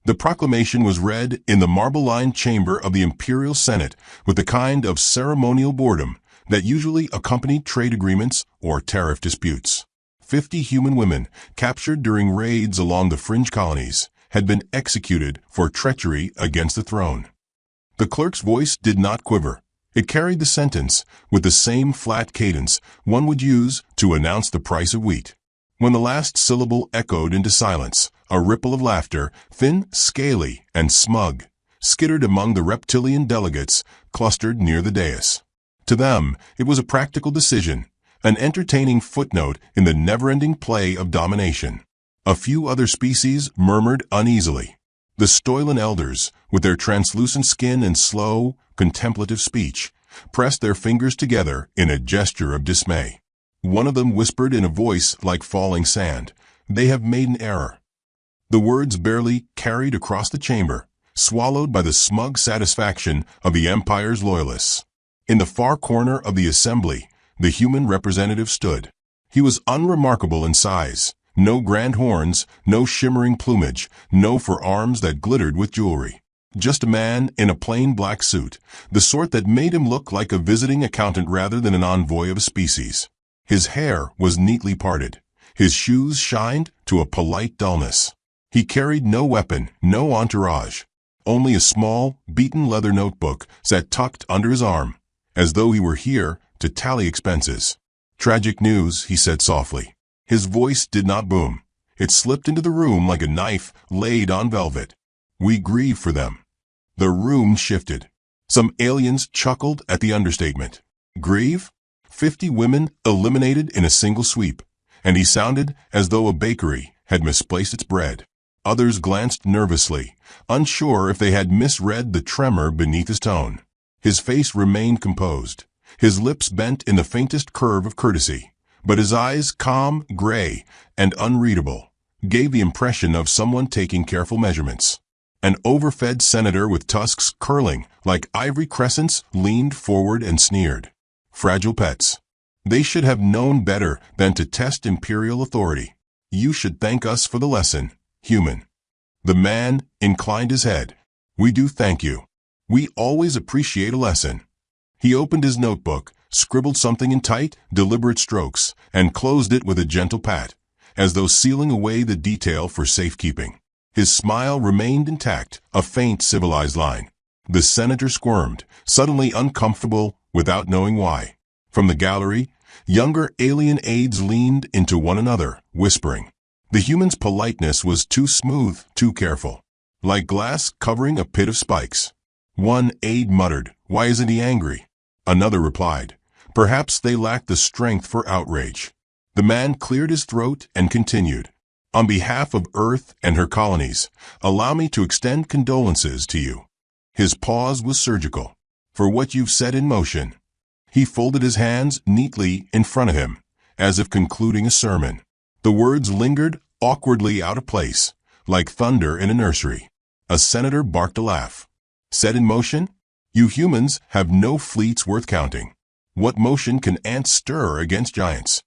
The proclamation was read in the marble-lined chamber of the Imperial Senate with the kind of ceremonial boredom that usually accompanied trade agreements or tariff disputes. 50 human women, captured during raids along the fringe colonies, had been executed for treachery against the throne. The clerk's voice did not quiver. It carried the sentence with the same flat cadence one would use to announce the price of wheat. When the last syllable echoed into silence, a ripple of laughter, thin, scaly, and smug, skittered among the reptilian delegates clustered near the dais. To them, it was a practical decision, an entertaining footnote in the never-ending play of domination. A few other species murmured uneasily. The Stoilan elders, with their translucent skin and slow, contemplative speech, pressed their fingers together in a gesture of dismay. One of them whispered in a voice like falling sand, "They have made an error." The words barely carried across the chamber, swallowed by the smug satisfaction of the Empire's loyalists. In the far corner of the assembly, the human representative stood. He was unremarkable in size. No grand horns, no shimmering plumage, no forearms that glittered with jewelry. Just a man in a plain black suit, the sort that made him look like a visiting accountant rather than an envoy of a species. His hair was neatly parted. His shoes shined to a polite dullness. He carried no weapon, no entourage. Only a small, beaten leather notebook sat tucked under his arm, as though he were here to tally expenses. "Tragic news," he said softly. His voice did not boom. It slipped into the room like a knife laid on velvet. "We grieve for them." The room shifted. Some aliens chuckled at the understatement. Grieve? 50 women eliminated in a single sweep, and he sounded as though a bakery had misplaced its bread. Others glanced nervously, unsure if they had misread the tremor beneath his tone. His face remained composed, his lips bent in the faintest curve of courtesy, but his eyes, calm, gray, and unreadable, gave the impression of someone taking careful measurements. An overfed senator with tusks curling like ivory crescents leaned forward and sneered. "Fragile pets. They should have known better than to test imperial authority. You should thank us for the lesson, human." The man inclined his head. "We do thank you. We always appreciate a lesson." He opened his notebook, scribbled something in tight, deliberate strokes, and closed it with a gentle pat, as though sealing away the detail for safekeeping. His smile remained intact, a faint civilized line. The senator squirmed, suddenly uncomfortable without knowing why. From the gallery, younger alien aides leaned into one another, whispering. The human's politeness was too smooth, too careful, like glass covering a pit of spikes. One aide muttered, "Why isn't he angry?" Another replied, "Perhaps they lack the strength for outrage." The man cleared his throat and continued, "On behalf of Earth and her colonies, allow me to extend condolences to you." His pause was surgical. "For what you've set in motion." He folded his hands neatly in front of him, as if concluding a sermon. The words lingered awkwardly out of place, like thunder in a nursery. A senator barked a laugh. "Set in motion? You humans have no fleets worth counting. What motion can ants stir against giants?"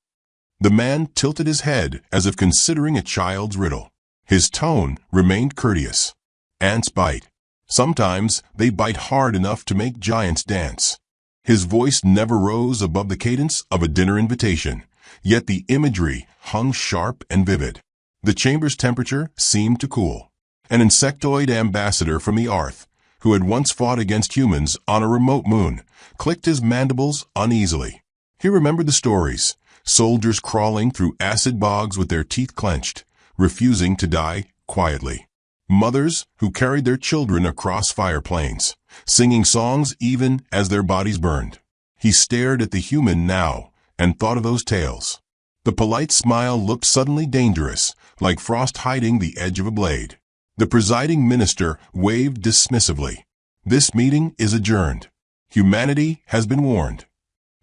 The man tilted his head as if considering a child's riddle. His tone remained courteous. "Ants bite. Sometimes they bite hard enough to make giants dance." His voice never rose above the cadence of a dinner invitation, yet the imagery hung sharp and vivid. The chamber's temperature seemed to cool. An insectoid ambassador from the Arth, who had once fought against humans on a remote moon, clicked his mandibles uneasily. He remembered the stories. Soldiers crawling through acid bogs with their teeth clenched, refusing to die quietly. Mothers who carried their children across fire plains, singing songs even as their bodies burned. He stared at the human now and thought of those tales. The polite smile looked suddenly dangerous, like frost hiding the edge of a blade. The presiding minister waved dismissively. "This meeting is adjourned. Humanity has been warned."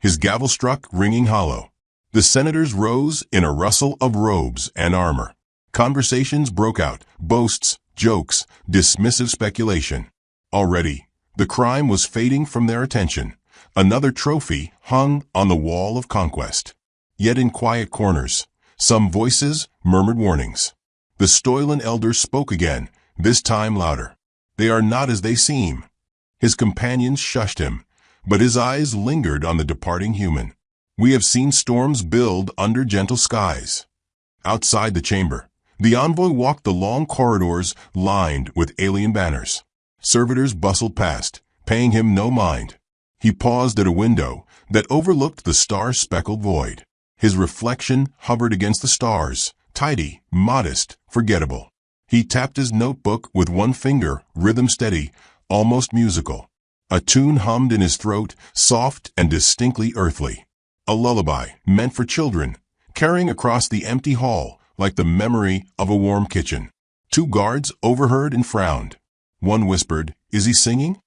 His gavel struck, ringing hollow. The senators rose in a rustle of robes and armor. Conversations broke out, boasts, jokes, dismissive speculation. Already, the crime was fading from their attention. Another trophy hung on the wall of conquest. Yet in quiet corners, some voices murmured warnings. The Stoilan elder spoke again, this time louder. They are not as they seem. His companions shushed him, but his eyes lingered on the departing human. We have seen storms build under gentle skies. Outside the chamber, the envoy walked the long corridors lined with alien banners. Servitors bustled past, paying him no mind. He paused at a window that overlooked the star-speckled void. His reflection hovered against the stars, tidy, modest, forgettable. He tapped his notebook with one finger, rhythm steady, almost musical. A tune hummed in his throat, soft and distinctly earthly. A lullaby meant for children, carrying across the empty hall like the memory of a warm kitchen. Two guards overheard and frowned. One whispered, "Is he singing?"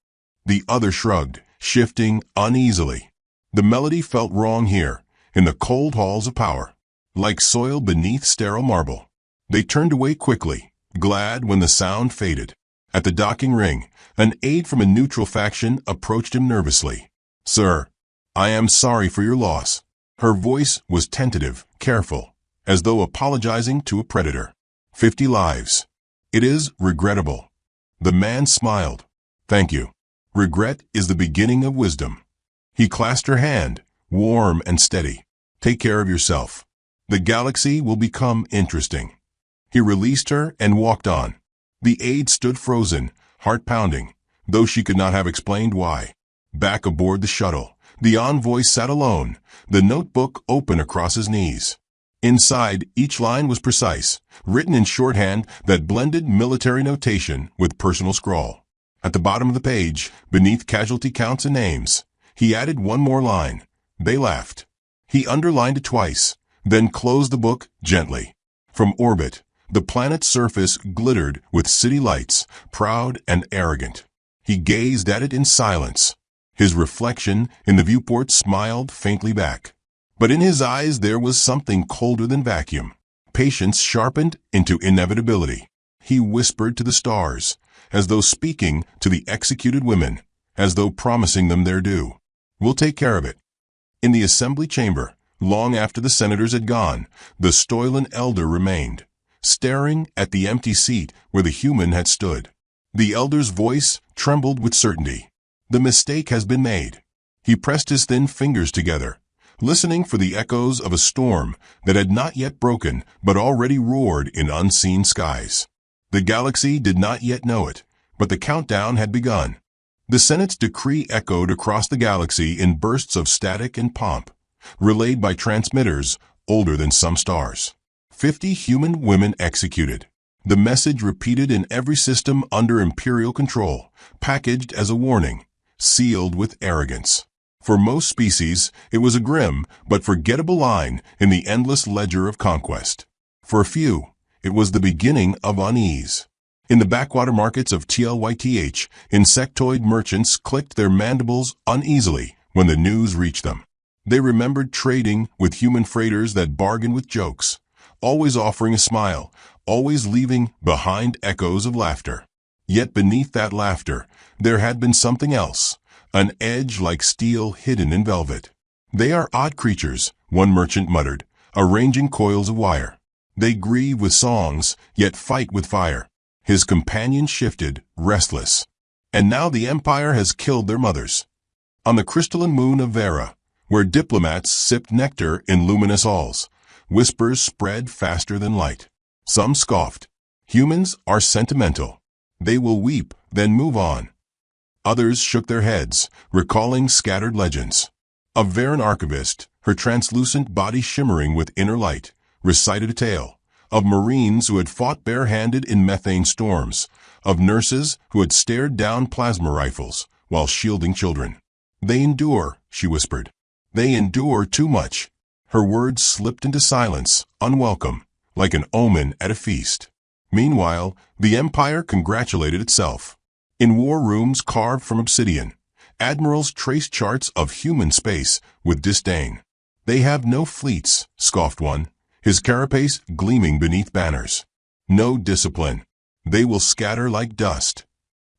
The other shrugged, shifting uneasily. The melody felt wrong here, in the cold halls of power, like soil beneath sterile marble. They turned away quickly, glad when the sound faded. At the docking ring, an aide from a neutral faction approached him nervously. "Sir, I am sorry for your loss." Her voice was tentative, careful, as though apologizing to a predator. 50 lives. It is regrettable. The man smiled. "Thank you. Regret is the beginning of wisdom." He clasped her hand, warm and steady. "Take care of yourself. The galaxy will become interesting." He released her and walked on. The aide stood frozen, heart pounding, though she could not have explained why. Back aboard the shuttle, the envoy sat alone, the notebook open across his knees. Inside, each line was precise, written in shorthand that blended military notation with personal scrawl. At the bottom of the page, beneath casualty counts and names, he added one more line. They laughed. He underlined it twice, then closed the book gently. From orbit, the planet's surface glittered with city lights, proud and arrogant. He gazed at it in silence. His reflection in the viewport smiled faintly back. But in his eyes there was something colder than vacuum. Patience sharpened into inevitability. He whispered to the stars, as though speaking to the executed women, as though promising them their due. "We'll take care of it." In the assembly chamber, long after the senators had gone, the Stoilan elder remained, staring at the empty seat where the human had stood. The elder's voice trembled with certainty. "The mistake has been made." He pressed his thin fingers together, listening for the echoes of a storm that had not yet broken but already roared in unseen skies. The galaxy did not yet know it, but the countdown had begun. The Senate's decree echoed across the galaxy in bursts of static and pomp, relayed by transmitters older than some stars. 50 human women executed. The message repeated in every system under imperial control, packaged as a warning, sealed with arrogance. For most species, it was a grim but forgettable line in the endless ledger of conquest. For a few, it was the beginning of unease. In the backwater markets of TLYTH, insectoid merchants clicked their mandibles uneasily when the news reached them. They remembered trading with human freighters that bargained with jokes, always offering a smile, always leaving behind echoes of laughter. Yet beneath that laughter, there had been something else, an edge like steel hidden in velvet. "They are odd creatures," one merchant muttered, arranging coils of wire. "They grieve with songs, yet fight with fire." His companion shifted, restless. "And now the Empire has killed their mothers." On the crystalline moon of Vera, where diplomats sipped nectar in luminous halls, whispers spread faster than light. Some scoffed. "Humans are sentimental. They will weep, then move on." Others shook their heads, recalling scattered legends. A Veran archivist, her translucent body shimmering with inner light, recited a tale of Marines who had fought barehanded in methane storms, of nurses who had stared down plasma rifles while shielding children. "They endure," she whispered. "They endure too much." Her words slipped into silence, unwelcome, like an omen at a feast. Meanwhile, the Empire congratulated itself. In war rooms carved from obsidian, admirals traced charts of human space with disdain. "They have no fleets," scoffed one, his carapace gleaming beneath banners. "No discipline. They will scatter like dust."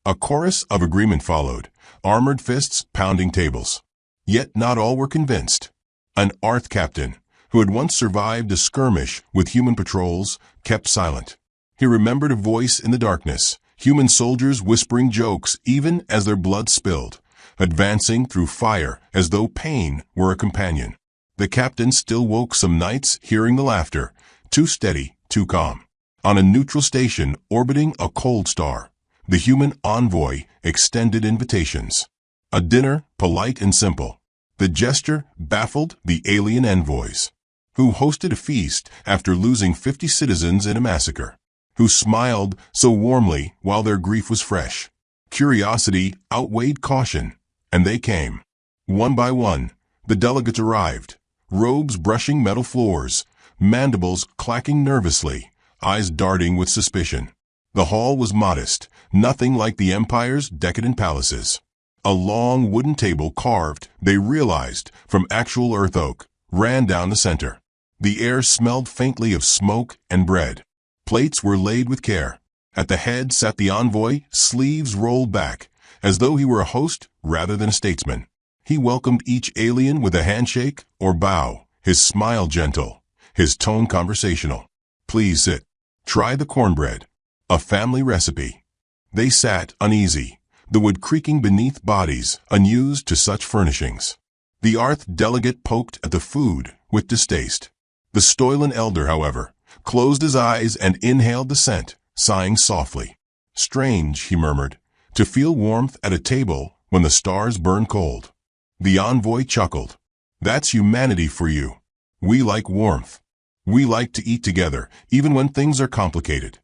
A chorus of agreement followed, armored fists pounding tables. Yet not all were convinced. An Arth captain, who had once survived a skirmish with human patrols, kept silent. He remembered a voice in the darkness, human soldiers whispering jokes even as their blood spilled, advancing through fire as though pain were a companion. The captain still woke some nights hearing the laughter, too steady, too calm. On a neutral station orbiting a cold star, the human envoy extended invitations. A dinner, polite and simple. The gesture baffled the alien envoys, who hosted a feast after losing 50 citizens in a massacre, who smiled so warmly while their grief was fresh. Curiosity outweighed caution, and they came. One by one, the delegates arrived, robes brushing metal floors, mandibles clacking nervously, eyes darting with suspicion. The hall was modest, nothing like the Empire's decadent palaces. A long wooden table carved, they realized, from actual earth oak, ran down the center. The air smelled faintly of smoke and bread. Plates were laid with care. At the head sat the envoy, sleeves rolled back, as though he were a host rather than a statesman. He welcomed each alien with a handshake or bow, his smile gentle, his tone conversational. "Please sit. Try the cornbread. A family recipe." They sat uneasy, the wood creaking beneath bodies unused to such furnishings. The Arth delegate poked at the food with distaste. The Stoilan elder, however, closed his eyes and inhaled the scent, sighing softly. "Strange," he murmured, "to feel warmth at a table when the stars burn cold." The envoy chuckled. "That's humanity for you. We like warmth. We like to eat together, even when things are complicated."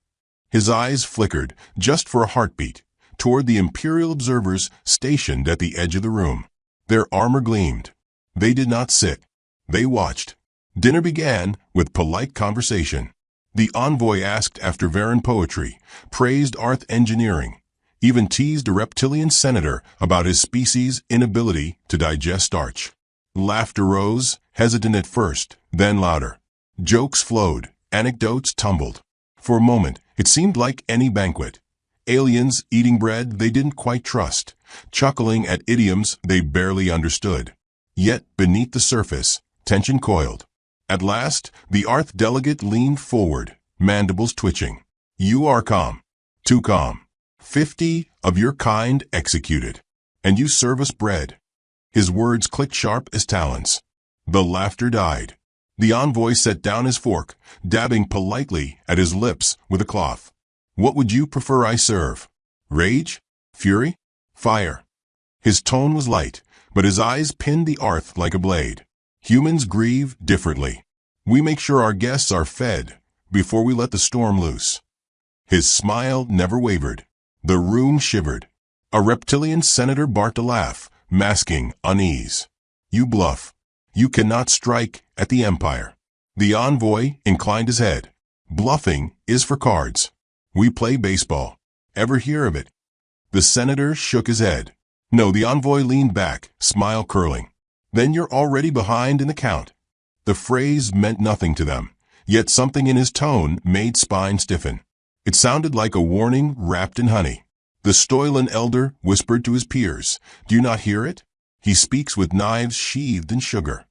His eyes flickered, just for a heartbeat, toward the Imperial observers stationed at the edge of the room. Their armor gleamed. They did not sit. They watched. Dinner began with polite conversation. The envoy asked after Varan poetry, praised Arth engineering, even teased a reptilian senator about his species' inability to digest starch. Laughter rose, hesitant at first, then louder. Jokes flowed, anecdotes tumbled. For a moment, it seemed like any banquet. Aliens eating bread they didn't quite trust, chuckling at idioms they barely understood. Yet, beneath the surface, tension coiled. At last, the Arth delegate leaned forward, mandibles twitching. "You are calm. Too calm. 50 of your kind executed. And you serve us bread." His words clicked sharp as talons. The laughter died. The envoy set down his fork, dabbing politely at his lips with a cloth. "What would you prefer I serve? Rage? Fury? Fire?" His tone was light, but his eyes pinned the Arth like a blade. "Humans grieve differently. We make sure our guests are fed before we let the storm loose." His smile never wavered. The room shivered. A reptilian senator barked a laugh, masking unease. "You bluff. You cannot strike at the Empire." The envoy inclined his head. "Bluffing is for cards. We play baseball. Ever hear of it?" The senator shook his head. "No." The envoy leaned back, smile curling. "Then you're already behind in the count." The phrase meant nothing to them, yet something in his tone made spine stiffen. It sounded like a warning wrapped in honey. The Stoilan elder whispered to his peers, "Do you not hear it? He speaks with knives sheathed in sugar."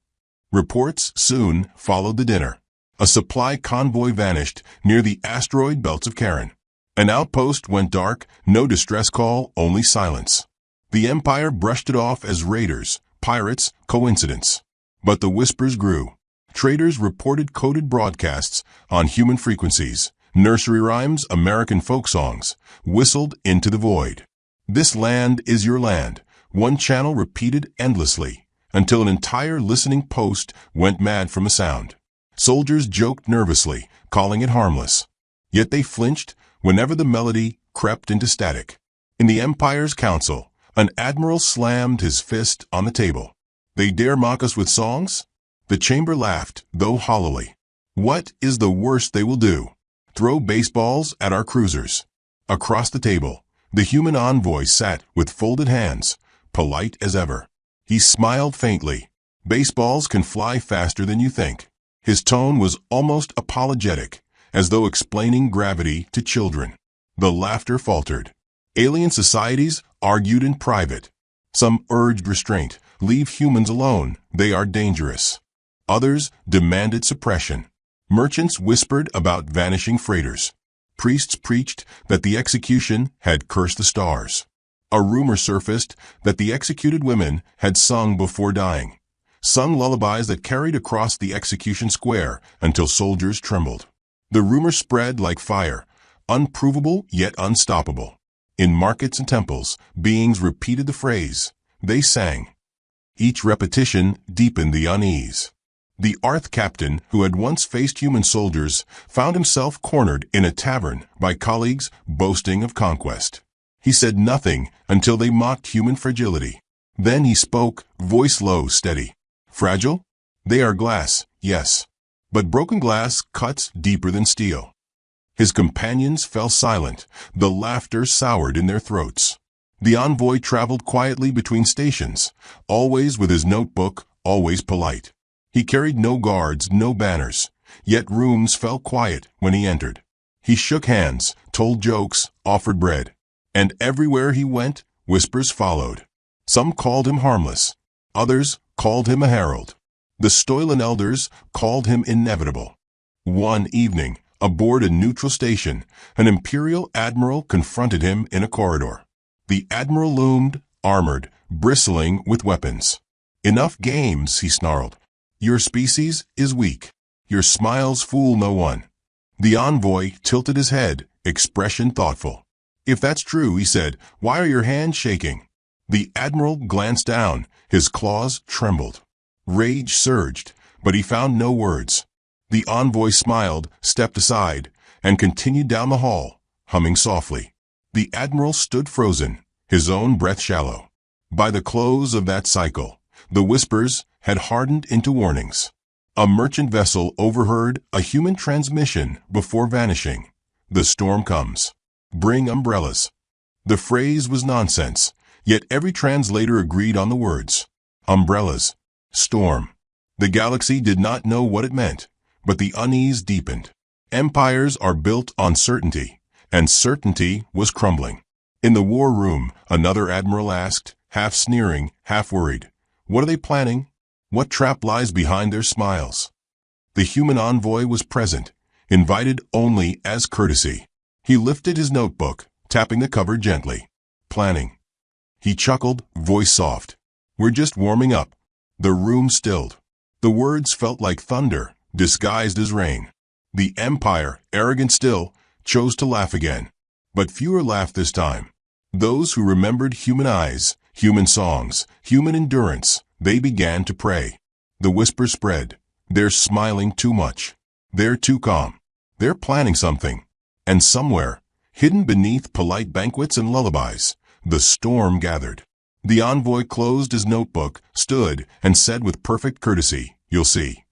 Reports soon followed the dinner. A supply convoy vanished near the asteroid belts of Charon. An outpost went dark, no distress call, only silence. The Empire brushed it off as raiders, pirates, coincidence. But the whispers grew. Traders reported coded broadcasts on human frequencies. Nursery rhymes, American folk songs, whistled into the void. "This land is your land," one channel repeated endlessly, until an entire listening post went mad from a sound. Soldiers joked nervously, calling it harmless. Yet they flinched whenever the melody crept into static. In the Empire's council, an admiral slammed his fist on the table. "They dare mock us with songs?" The chamber laughed, though hollowly. "What is the worst they will do? Throw baseballs at our cruisers." Across the table, the human envoy sat with folded hands, polite as ever. He smiled faintly. "Baseballs can fly faster than you think." His tone was almost apologetic, as though explaining gravity to children. The laughter faltered. Alien societies argued in private. Some urged restraint. "Leave humans alone. They are dangerous." Others demanded suppression. Merchants whispered about vanishing freighters. Priests preached that the execution had cursed the stars. A rumor surfaced that the executed women had sung before dying, sung lullabies that carried across the execution square until soldiers trembled. The rumor spread like fire, unprovable yet unstoppable. In markets and temples, beings repeated the phrase. They sang. Each repetition deepened the unease. The Arth captain, who had once faced human soldiers, found himself cornered in a tavern by colleagues boasting of conquest. He said nothing until they mocked human fragility. Then he spoke, voice low, steady. Fragile? They are glass, yes. But broken glass cuts deeper than steel. His companions fell silent, the laughter soured in their throats. The envoy traveled quietly between stations, always with his notebook, always polite. He carried no guards, no banners, yet rooms fell quiet when he entered. He shook hands, told jokes, offered bread. And everywhere he went, whispers followed. Some called him harmless. Others called him a herald. The Stoilan elders called him inevitable. One evening, aboard a neutral station, an imperial admiral confronted him in a corridor. The admiral loomed, armored, bristling with weapons. Enough games, he snarled. Your species is weak. Your smiles fool no one. The envoy tilted his head, expression thoughtful. If that's true, he said, why are your hands shaking? The admiral glanced down. His claws trembled. Rage surged, but he found no words. The envoy smiled, stepped aside, and continued down the hall, humming softly. The admiral stood frozen, his own breath shallow. By the close of that cycle, the whispers had hardened into warnings. A merchant vessel overheard a human transmission before vanishing. The storm comes. Bring umbrellas. The phrase was nonsense, yet every translator agreed on the words. Umbrellas. Storm. The galaxy did not know what it meant, but the unease deepened. Empires are built on certainty, and certainty was crumbling. In the war room, another admiral asked, half sneering, half worried, what are they planning? What trap lies behind their smiles? The human envoy was present, invited only as courtesy. He lifted his notebook, tapping the cover gently. Planning. He chuckled, voice soft. We're just warming up. The room stilled. The words felt like thunder, disguised as rain. The Empire, arrogant still, chose to laugh again. But fewer laughed this time. Those who remembered human eyes, human songs, human endurance, they began to pray. The whisper spread. They're smiling too much. They're too calm. They're planning something. And somewhere, hidden beneath polite banquets and lullabies, the storm gathered. The envoy closed his notebook, stood, and said with perfect courtesy, you'll see.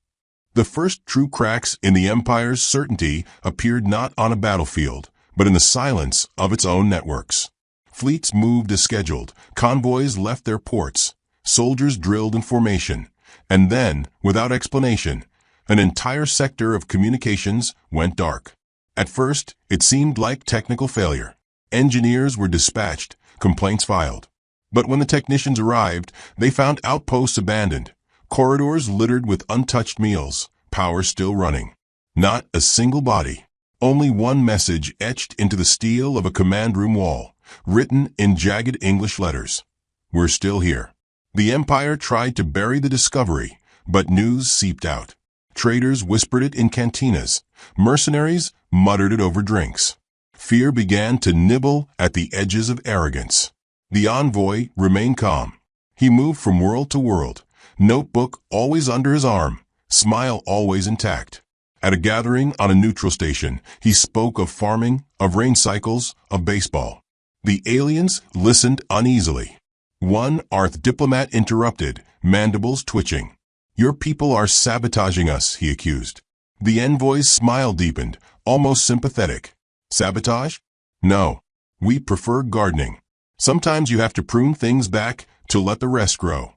The first true cracks in the Empire's certainty appeared not on a battlefield, but in the silence of its own networks. Fleets moved as scheduled, convoys left their ports, soldiers drilled in formation, and then, without explanation, an entire sector of communications went dark. At first, it seemed like technical failure. Engineers were dispatched, complaints filed. But when the technicians arrived, they found outposts abandoned, corridors littered with untouched meals, power still running. Not a single body. Only one message etched into the steel of a command room wall, written in jagged English letters. We're still here. The Empire tried to bury the discovery, but news seeped out. Traders whispered it in cantinas. Mercenaries muttered it over drinks. Fear began to nibble at the edges of arrogance. The envoy remained calm. He moved from world to world, notebook always under his arm, smile always intact. At a gathering on a neutral station, he spoke of farming, of rain cycles, of baseball. The aliens listened uneasily. One Arth diplomat interrupted, mandibles twitching. Your people are sabotaging us, he accused. The envoy's smile deepened, almost sympathetic. Sabotage? No. We prefer gardening. Sometimes you have to prune things back to let the rest grow.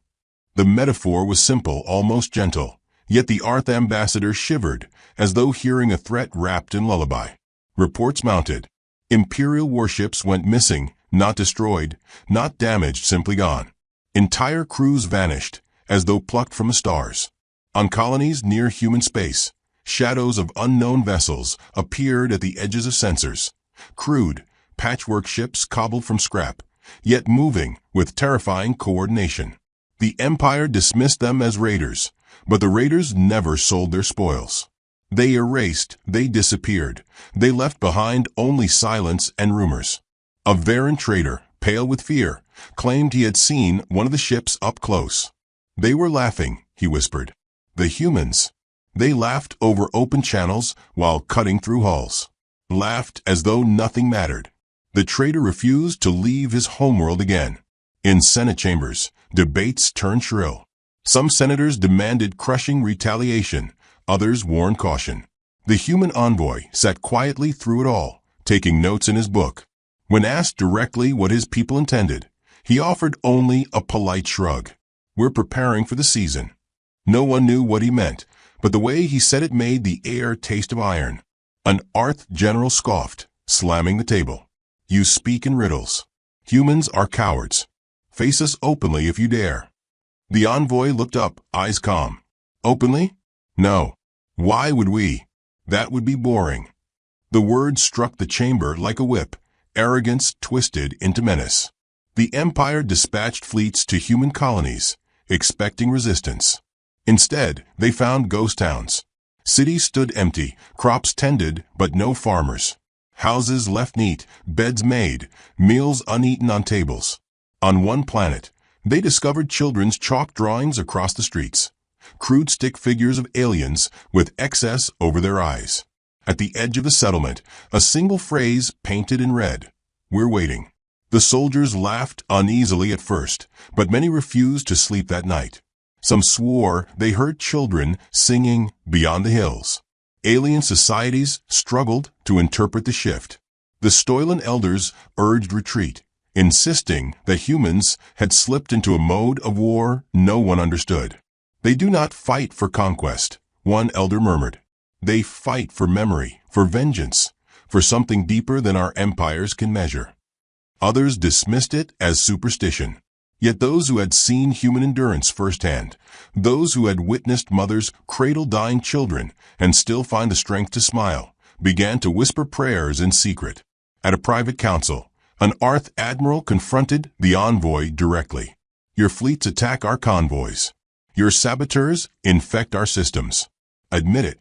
The metaphor was simple, almost gentle, yet the Arth ambassador shivered, as though hearing a threat wrapped in lullaby. Reports mounted. Imperial warships went missing, not destroyed, not damaged, simply gone. Entire crews vanished, as though plucked from the stars. On colonies near human space, Shadows of unknown vessels appeared at the edges of sensors. Crude, patchwork ships cobbled from scrap, yet moving with terrifying coordination. The Empire dismissed them as raiders, but the raiders never sold their spoils. They erased, they disappeared. They left behind only silence and rumors. A Varan trader, pale with fear, claimed he had seen one of the ships up close. They were laughing, he whispered. The humans. They laughed over open channels while cutting through hulls. Laughed as though nothing mattered. The trader refused to leave his homeworld again. In Senate chambers, debates turned shrill. Some senators demanded crushing retaliation, others warned caution. The human envoy sat quietly through it all, taking notes in his book. When asked directly what his people intended, he offered only a polite shrug. We're preparing for the season. No one knew what he meant, but the way he said it made the air taste of iron. An Arth general scoffed, slamming the table. You speak in riddles. Humans are cowards. Face us openly if you dare. The envoy looked up, eyes calm. Openly? No. Why would we? That would be boring. The word struck the chamber like a whip, arrogance twisted into menace. The Empire dispatched fleets to human colonies, expecting resistance. Instead, they found ghost towns. Cities stood empty, crops tended, but no farmers. Houses left neat, beds made, meals uneaten on tables. On one planet, they discovered children's chalk drawings across the streets. Crude stick figures of aliens with excess over their eyes. At the edge of the settlement, a single phrase painted in red. We're waiting. The soldiers laughed uneasily at first, but many refused to sleep that night. Some swore they heard children singing beyond the hills. Alien societies struggled to interpret the shift. The Stoilan elders urged retreat, insisting that humans had slipped into a mode of war no one understood. They do not fight for conquest, one elder murmured. They fight for memory, for vengeance, for something deeper than our empires can measure. Others dismissed it as superstition. Yet those who had seen human endurance firsthand, those who had witnessed mothers cradle dying children and still find the strength to smile, began to whisper prayers in secret. At a private council, an Arth admiral confronted the envoy directly. Your fleets attack our convoys. Your saboteurs infect our systems. Admit it.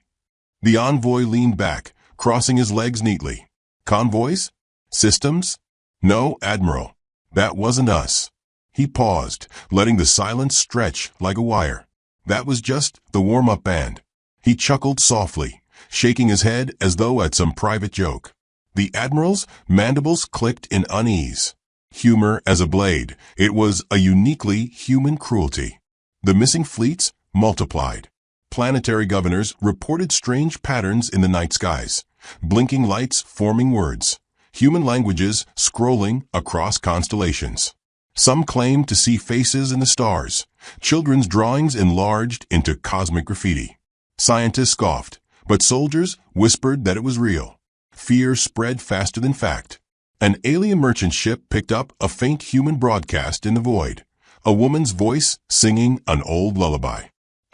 The envoy leaned back, crossing his legs neatly. Convoys? Systems? No, Admiral. That wasn't us. He paused, letting the silence stretch like a wire. That was just the warm-up band. He chuckled softly, shaking his head as though at some private joke. The Admiral's mandibles clicked in unease. Humor as a blade, it was a uniquely human cruelty. The missing fleets multiplied. Planetary governors reported strange patterns in the night skies, blinking lights forming words, human languages scrolling across constellations. Some claimed to see faces in the stars, children's drawings enlarged into cosmic graffiti. Scientists scoffed, but soldiers whispered that it was real. Fear spread faster than fact. An alien merchant ship picked up a faint human broadcast in the void, a woman's voice singing an old lullaby.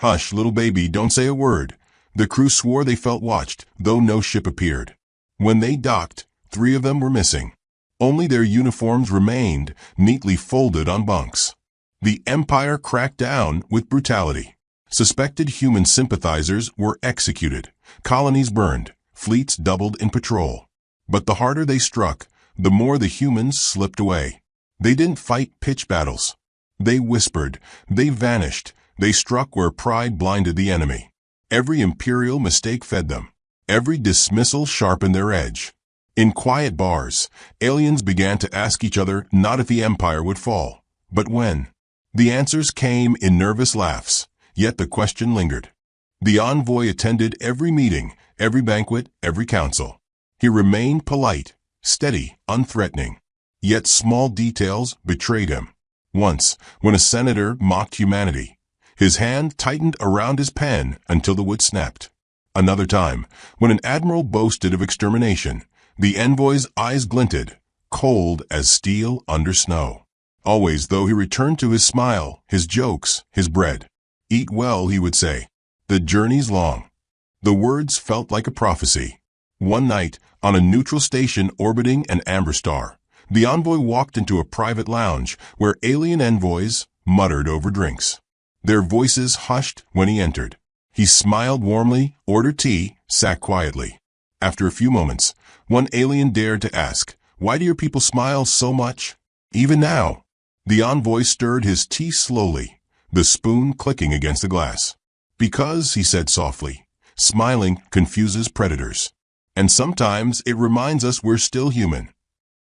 Hush, little baby, don't say a word. The crew swore they felt watched, though no ship appeared. When they docked, 3 of them were missing. Only their uniforms remained, neatly folded on bunks. The Empire cracked down with brutality. Suspected human sympathizers were executed, colonies burned, fleets doubled in patrol. But the harder they struck, the more the humans slipped away. They didn't fight pitch battles. They whispered, they vanished, they struck where pride blinded the enemy. Every imperial mistake fed them. Every dismissal sharpened their edge. In quiet bars, aliens began to ask each other not if the Empire would fall, but when. The answers came in nervous laughs, yet the question lingered. The envoy attended every meeting, every banquet, every council. He remained polite, steady, unthreatening. Yet small details betrayed him. Once, when a senator mocked humanity, his hand tightened around his pen until the wood snapped. Another time, when an admiral boasted of extermination, the envoy's eyes glinted, cold as steel under snow. Always, though, he returned to his smile, his jokes, his bread. Eat well, he would say. The journey's long. The words felt like a prophecy. One night, on a neutral station orbiting an amber star, the envoy walked into a private lounge where alien envoys muttered over drinks. Their voices hushed when he entered. He smiled warmly, ordered tea, sat quietly. After a few moments, one alien dared to ask, "Why do your people smile so much? Even now?" The envoy stirred his tea slowly, the spoon clicking against the glass. "Because," he said softly, "smiling confuses predators. And sometimes it reminds us we're still human."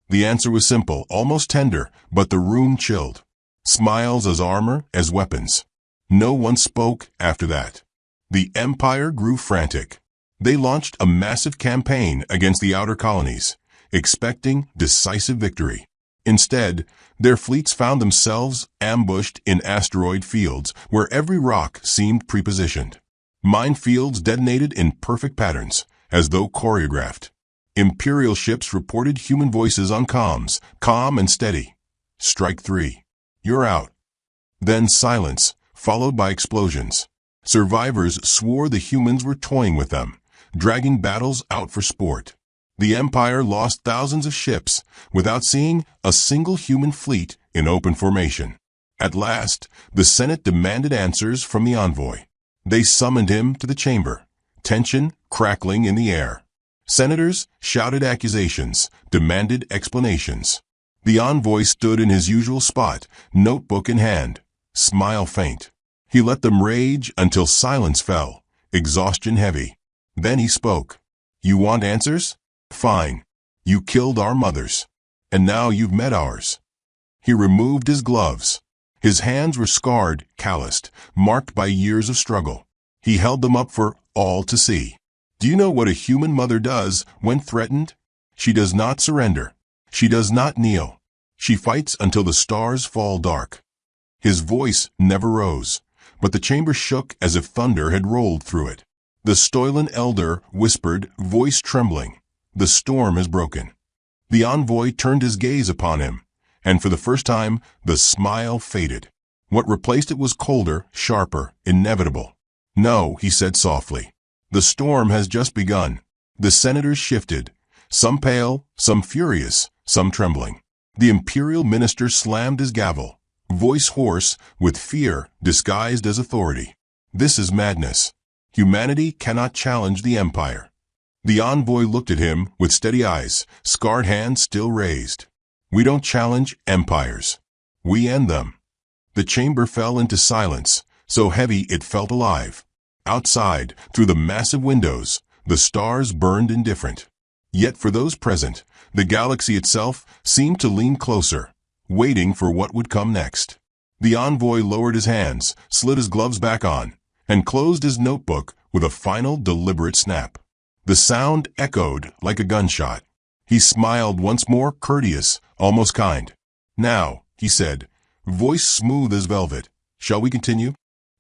The answer was simple, almost tender, but the room chilled. Smiles as armor, as weapons. No one spoke after that. The Empire grew frantic. They launched a massive campaign against the outer colonies, expecting decisive victory. Instead, their fleets found themselves ambushed in asteroid fields where every rock seemed prepositioned. Minefields detonated in perfect patterns, as though choreographed. Imperial ships reported human voices on comms, calm and steady. "Strike 3. You're out." Then silence, followed by explosions. Survivors swore the humans were toying with them, dragging battles out for sport. The Empire lost thousands of ships without seeing a single human fleet in open formation. At last, the Senate demanded answers from the envoy. They summoned him to the chamber, tension crackling in the air. Senators shouted accusations, demanded explanations. The envoy stood in his usual spot, notebook in hand, smile faint. He let them rage until silence fell, exhaustion heavy. Then he spoke. "You want answers? Fine. You killed our mothers. And now you've met ours." He removed his gloves. His hands were scarred, calloused, marked by years of struggle. He held them up for all to see. "Do you know what a human mother does when threatened? She does not surrender. She does not kneel. She fights until the stars fall dark." His voice never rose, but the chamber shook as if thunder had rolled through it. The Stoilan elder whispered, voice trembling, "The storm has broken." The envoy turned his gaze upon him, and for the first time the smile faded. What replaced it was colder, sharper, inevitable. "No," he said softly. "The storm has just begun." The senators shifted, some pale, some furious, some trembling. The imperial minister slammed his gavel, voice hoarse with fear disguised as authority. "This is madness. Humanity cannot challenge the Empire." The envoy looked at him with steady eyes, scarred hands still raised. "We don't challenge empires. We end them." The chamber fell into silence, so heavy it felt alive. Outside, through the massive windows, the stars burned indifferent. Yet for those present, the galaxy itself seemed to lean closer, waiting for what would come next. The envoy lowered his hands, slid his gloves back on, and closed his notebook with a final deliberate snap. The sound echoed like a gunshot. He smiled once more, courteous, almost kind. "Now," he said, voice smooth as velvet, "shall we continue?"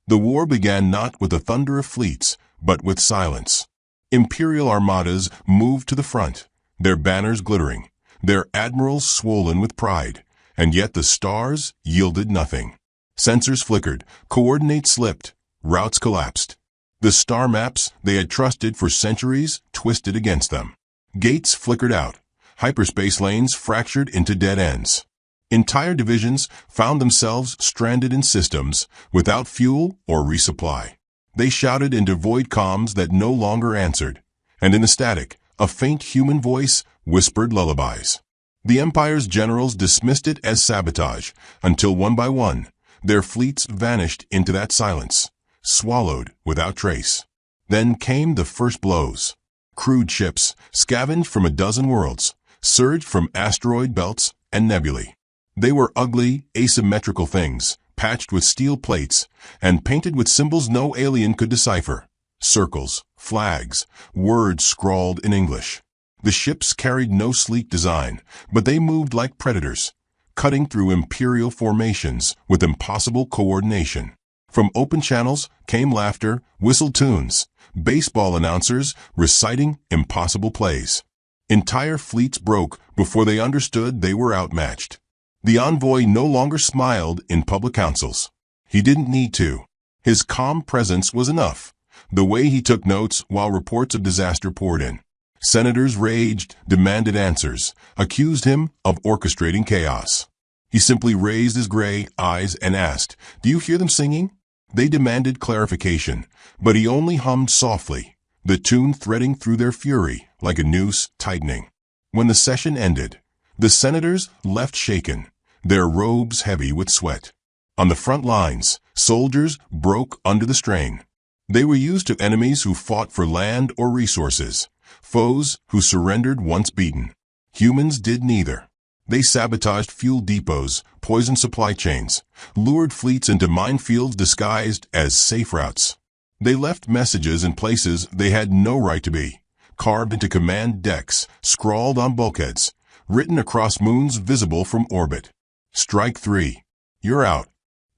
The war began not with the thunder of fleets, but with silence. Imperial armadas moved to the front, their banners glittering, their admirals swollen with pride, and yet the stars yielded nothing. Sensors flickered, coordinates slipped, routes collapsed. The star maps they had trusted for centuries twisted against them. Gates flickered out, hyperspace lanes fractured into dead ends. Entire divisions found themselves stranded in systems without fuel or resupply. They shouted into void comms that no longer answered, and in the static, a faint human voice whispered lullabies. The Empire's generals dismissed it as sabotage, until one by one, their fleets vanished into that silence, swallowed without trace. Then came the first blows. Crude ships, scavenged from a dozen worlds, surged from asteroid belts and nebulae. They were ugly, asymmetrical things, patched with steel plates, and painted with symbols no alien could decipher. Circles, flags, words scrawled in English. The ships carried no sleek design, but they moved like predators, cutting through imperial formations with impossible coordination. From open channels came laughter, whistled tunes, baseball announcers reciting impossible plays. Entire fleets broke before they understood they were outmatched. The envoy no longer smiled in public councils. He didn't need to. His calm presence was enough. the way he took notes while reports of disaster poured in. Senators raged, demanded answers, accused him of orchestrating chaos. He simply raised his gray eyes and asked, "Do you hear them singing?" They demanded clarification, but he only hummed softly, the tune threading through their fury like a noose tightening. When the session ended, the senators left shaken, their robes heavy with sweat. On the front lines, soldiers broke under the strain. They were used to enemies who fought for land or resources, foes who surrendered once beaten. Humans did neither. They sabotaged fuel depots, poisoned supply chains, lured fleets into minefields disguised as safe routes. They left messages in places they had no right to be, carved into command decks, scrawled on bulkheads, written across moons visible from orbit. "Strike 3. You're out."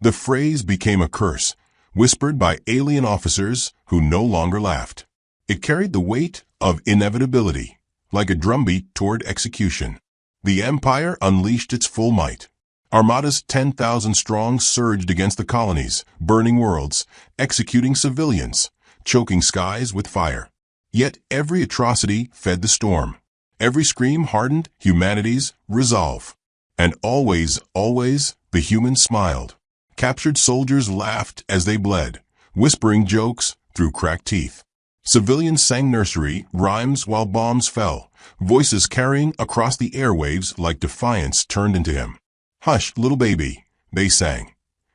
The phrase became a curse, whispered by alien officers who no longer laughed. It carried the weight of inevitability, like a drumbeat toward execution. The Empire unleashed its full might. Armadas 10,000 strong surged against the colonies, burning worlds, executing civilians, choking skies with fire. Yet every atrocity fed the storm. Every scream hardened humanity's resolve. And always, always, the humans smiled. Captured soldiers laughed as they bled, whispering jokes through cracked teeth. Civilians sang nursery rhymes while bombs fell, voices carrying across the airwaves like defiance turned into him. "Hush, little baby," they sang,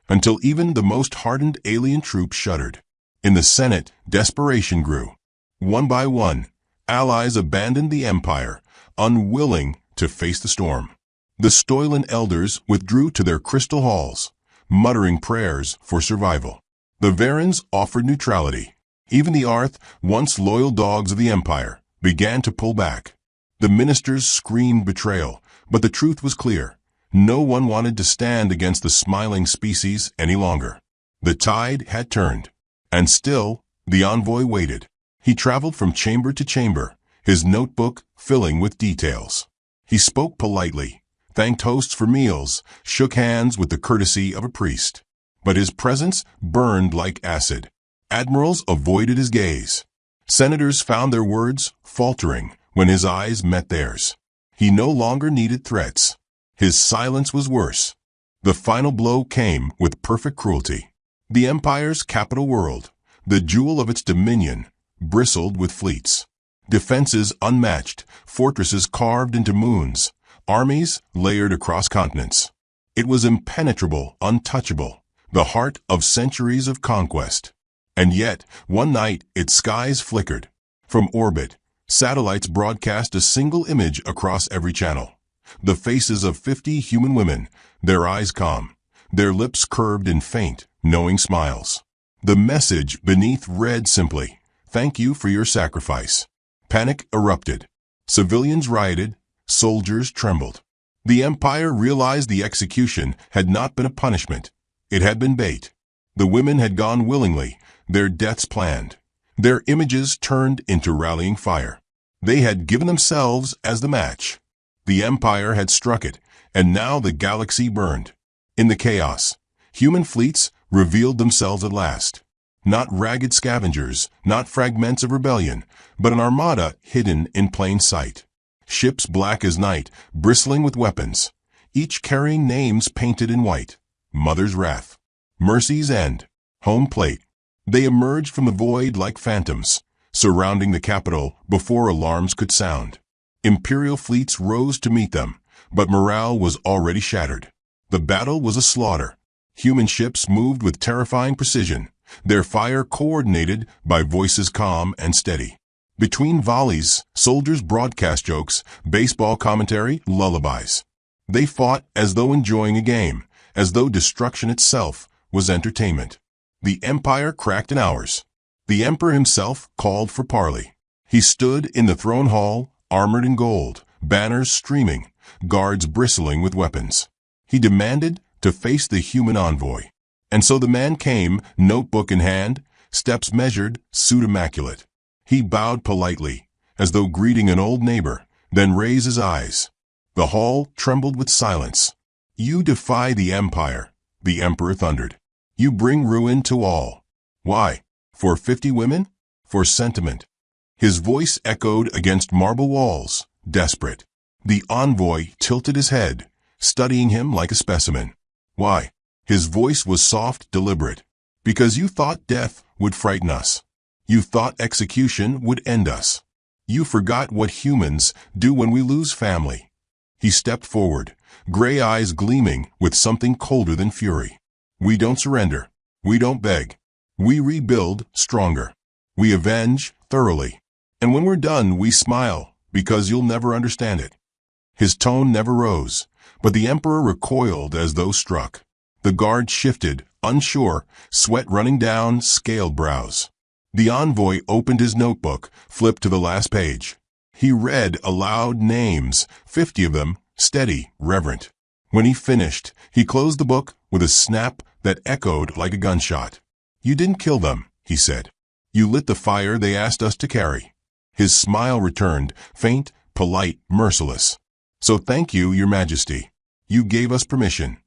until even the most hardened alien troops shuddered. In the Senate, desperation grew. One by one, allies abandoned the Empire, unwilling to face the storm. The Stoilan elders withdrew to their crystal halls, muttering prayers for survival. The Varens offered neutrality. Even the Arth, once loyal dogs of the Empire, began to pull back. The ministers screamed betrayal, but the truth was clear. No one wanted to stand against the smiling species any longer. The tide had turned, and still the envoy waited. He traveled from chamber to chamber, his notebook filling with details. He spoke politely, thanked hosts for meals, shook hands with the courtesy of a priest. But his presence burned like acid. Admirals avoided his gaze. Senators found their words faltering when his eyes met theirs. He no longer needed threats. His silence was worse. The final blow came with perfect cruelty. The Empire's capital world, the jewel of its dominion, bristled with fleets. Defenses unmatched, fortresses carved into moons, armies layered across continents. It was impenetrable, untouchable, the heart of centuries of conquest. And yet, one night, its skies flickered. From orbit, satellites broadcast a single image across every channel. The faces of 50 human women, their eyes calm, their lips curved in faint, knowing smiles. The message beneath read simply, "Thank you for your sacrifice." Panic erupted. Civilians rioted, soldiers trembled. The Empire realized the execution had not been a punishment. It had been bait. The women had gone willingly, their deaths planned, their images turned into rallying fire. They had given themselves as the match. The Empire had struck it, and now the galaxy burned. In the chaos, human fleets revealed themselves at last. Not ragged scavengers, not fragments of rebellion, but an armada hidden in plain sight. Ships black as night, bristling with weapons, each carrying names painted in white. Mother's Wrath, Mercy's End, Home Plate. They emerged from the void like phantoms, surrounding the capital before alarms could sound. Imperial fleets rose to meet them, but morale was already shattered. The battle was a slaughter. Human ships moved with terrifying precision, their fire coordinated by voices calm and steady. Between volleys, soldiers broadcast jokes, baseball commentary, lullabies. They fought as though enjoying a game, as though destruction itself was entertainment. The Empire cracked in hours. The Emperor himself called for parley. He stood in the throne hall, armored in gold, banners streaming, guards bristling with weapons. He demanded to face the human envoy. And so the man came, notebook in hand, steps measured, suit immaculate. He bowed politely, as though greeting an old neighbor, then raised his eyes. The hall trembled with silence. "You defy the Empire," the Emperor thundered. "You bring ruin to all." "Why?" For 50 women? For sentiment. His voice echoed against marble walls, desperate. The envoy tilted his head, studying him like a specimen. Why? His voice was soft, deliberate. Because you thought death would frighten us. You thought execution would end us. You forgot what humans do when we lose family. He stepped forward, gray eyes gleaming with something colder than fury. We don't surrender. We don't beg. We rebuild stronger. We avenge thoroughly. And when we're done, we smile, because you'll never understand it. His tone never rose, but the emperor recoiled as though struck. The guard shifted, unsure, sweat running down scaled brows. The envoy opened his notebook, flipped to the last page. He read aloud names, 50 of them, steady, reverent. When he finished, he closed the book with a snap that echoed like a gunshot. You didn't kill them, he said. You lit the fire they asked us to carry. His smile returned, faint, polite, merciless. So thank you, Your Majesty. You gave us permission.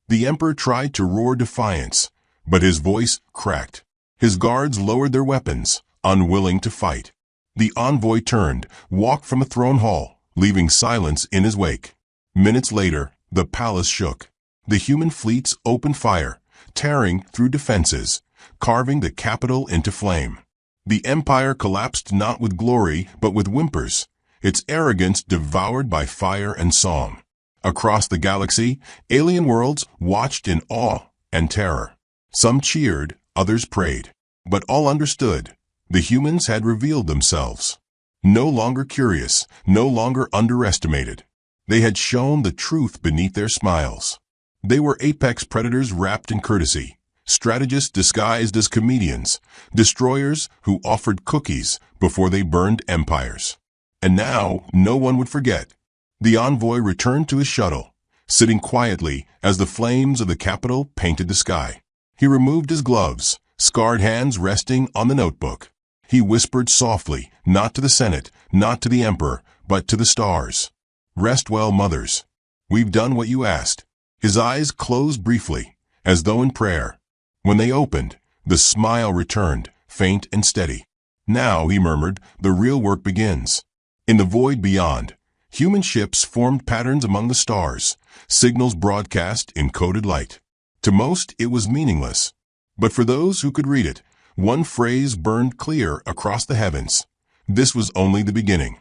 The emperor tried to roar defiance, but his voice cracked. His guards lowered their weapons, unwilling to fight. The envoy turned, walked from the throne hall, leaving silence in his wake. Minutes later, the palace shook. The human fleets opened fire, tearing through defenses, carving the capital into flame. The empire collapsed not with glory, but with whimpers, its arrogance devoured by fire and song. Across the galaxy, alien worlds watched in awe and terror. Some cheered, others prayed. But all understood. The humans had revealed themselves. No longer curious, no longer underestimated. They had shown the truth beneath their smiles. They were apex predators wrapped in courtesy, strategists disguised as comedians, destroyers who offered cookies before they burned empires. And now, no one would forget. The envoy returned to his shuttle, sitting quietly as the flames of the capital painted the sky. He removed his gloves, scarred hands resting on the notebook. He whispered softly, not to the Senate, not to the emperor, but to the stars. Rest well, mothers. We've done what you asked. His eyes closed briefly, as though in prayer. When they opened, the smile returned, faint and steady. Now, he murmured, the real work begins. In the void beyond, human ships formed patterns among the stars, signals broadcast in coded light. To most, it was meaningless. But for those who could read it, one phrase burned clear across the heavens. This was only the beginning.